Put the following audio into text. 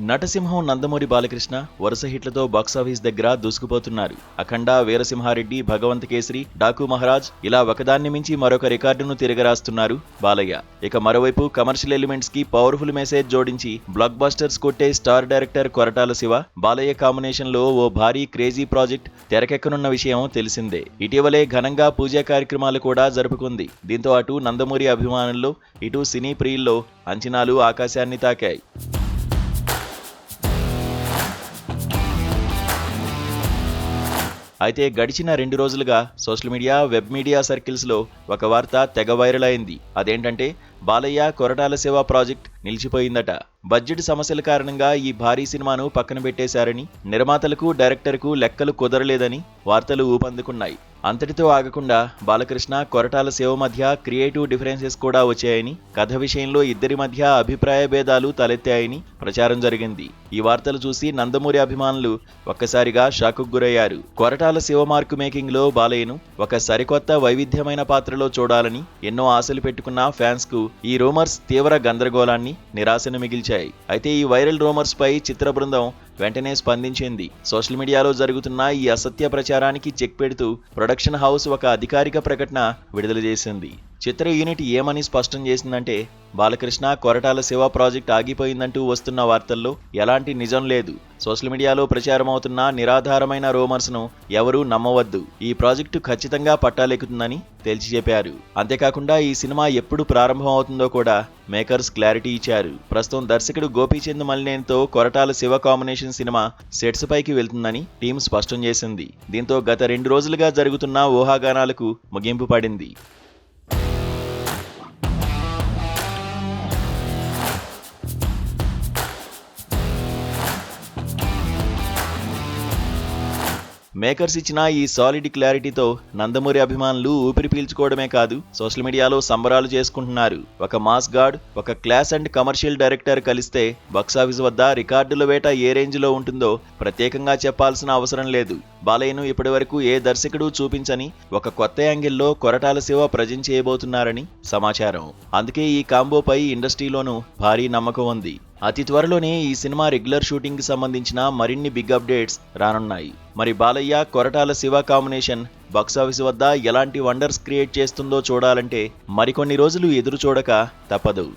నటసింహం నందమూరి బాలకృష్ణ వరుస హిట్లతో బాక్సాఫీస్ దగ్గర దూసుకుపోతున్నారు. అఖండ, వీరసింహారెడ్డి, భగవంత్ కేసరి, డాకు మహారాజ్ ఇలా ఒకదాన్ని మించి మరొక రికార్డును తిరగరాస్తున్నారు బాలయ్య. ఇక మరోవైపు కమర్షియల్ ఎలిమెంట్స్ కి పవర్ఫుల్ మెసేజ్ జోడించి బ్లాక్ బస్టర్స్ కొట్టే star director Koratala Shiva, Balayya combination లో ఓ భారీ క్రేజీ ప్రాజెక్ట్ తెరకెక్కనున్న విషయం తెలిసిందే. ఇటీవలే ఘనంగా పూజా కార్యక్రమాలు కూడా జరుపుకుంది. దీంతో అటు నందమూరి అభిమానుల్లో, ఇటు సినీ ప్రియుల్లో అంచనాలు ఆకాశాన్ని తాకాయి. అయితే గడిచిన 2 రోజులుగా సోషల్ మీడియా, వెబ్ మీడియా సర్కిల్స్లో ఒక వార్త తెగ వైరల్ అయింది. అదేంటంటే బాలయ్య కొరటాల శివ ప్రాజెక్ట్ నిలిచిపోయిందట. బడ్జెట్ సమస్యల కారణంగా ఈ భారీ సినిమాను పక్కన పెట్టేశారని, నిర్మాతలకు, డైరెక్టర్కు లెక్కలు కుదరలేదని వార్తలు ఊపందుకున్నాయి. అంతటితో ఆగకుండా బాలకృష్ణ, కొరటాల శివ మధ్య క్రియేటివ్ డిఫరెన్సెస్ కూడా వచ్చాయని, కథ విషయంలో ఇద్దరి మధ్య అభిప్రాయ భేదాలు తలెత్తాయని ప్రచారం జరిగింది. ఈ వార్తలు చూసి నందమూరి అభిమానులు ఒక్కసారిగా షాక్కు గురయ్యారు. కొరటాల శివ మార్క్ మేకింగ్ లో బాలయ్యను ఒక సరికొత్త వైవిధ్యమైన పాత్రలో చూడాలని ఎన్నో ఆశలు పెట్టుకున్న ఫ్యాన్స్ కు ఈ రూమర్స్ తీవ్ర గందరగోళాన్ని, నిరాశను మిగిల్చాయి. అయితే ఈ వైరల్ రూమర్స్ పై చిత్ర బృందం వెంటనే స్పందించింది. సోషల్ మీడియాలో జరుగుతున్న ఈ అసత్య ప్రచారానికి చెక్ పెడుతూ ప్రొడక్షన్ హౌస్ ఒక అధికారిక ప్రకటన విడుదల చేసింది. చిత్ర యూనిట్ ఏమని స్పష్టం చేసిందంటే, బాలకృష్ణ, కొరటాల శివ ప్రాజెక్ట్ ఆగిపోయిందంటూ వస్తున్న వార్తల్లో ఎలాంటి నిజం లేదు. సోషల్ మీడియాలో ప్రచారమవుతున్న నిరాధారమైన రూమర్స్ ను ఎవరూ నమ్మవద్దు. ఈ ప్రాజెక్టు ఖచ్చితంగా పట్టాలెక్కుతుందని తేల్చి చెప్పారు. అంతేకాకుండా ఈ సినిమా ఎప్పుడు ప్రారంభం అవుతుందో కూడా మేకర్స్ క్లారిటీ ఇచ్చారు. ప్రస్తుతం దర్శకుడు గోపీచంద్ మలినేనితో Koratala Siva combination cinema sets పైకి వెళ్తుందని టీం స్పష్టం చేసింది. దీంతో గత 2 రోజులుగా జరుగుతున్న ఊహాగానాలకు ముగింపు పడింది. మేకర్స్ ఇచ్చిన ఈ సాలిడ్ క్లారిటీతో నందమూరి అభిమానులు ఊపిరి పీల్చుకోవడమే కాదు, సోషల్ మీడియాలో సంబరాలు చేసుకుంటున్నారు. ఒక మాస్ గార్డ్, ఒక క్లాస్ అండ్ కమర్షియల్ డైరెక్టర్ కలిస్తే బాక్సాఫీస్ వద్ద రికార్డుల వేట ఏ రేంజ్ లో ఉంటుందో ప్రత్యేకంగా చెప్పాల్సిన అవసరం లేదు. బాలయ్యను ఇప్పటివరకు ఏ దర్శకుడు చూపించని ఒక కొత్త యాంగిల్లో కొరటాల శివ ప్రజెంట్ చేయబోతున్నారని సమాచారం. అందుకే ఈ కాంబోపై ఇండస్ట్రీలోనూ భారీ నమ్మకం ఉంది. అతి త్వరలోనే ఈ సినిమా రెగ్యులర్ షూటింగ్ కి సంబంధించిన మరిన్ని బిగ్ అప్డేట్స్ రానున్నాయి. మరి బాలయ్య, కొరటాల శివ కాంబినేషన్ బాక్సాఫీస్ వద్ద ఎలాంటి వండర్స్ క్రియేట్ చేస్తుందో చూడాలంటే మరికొన్ని రోజులు ఎదురు చూడక తప్పదు.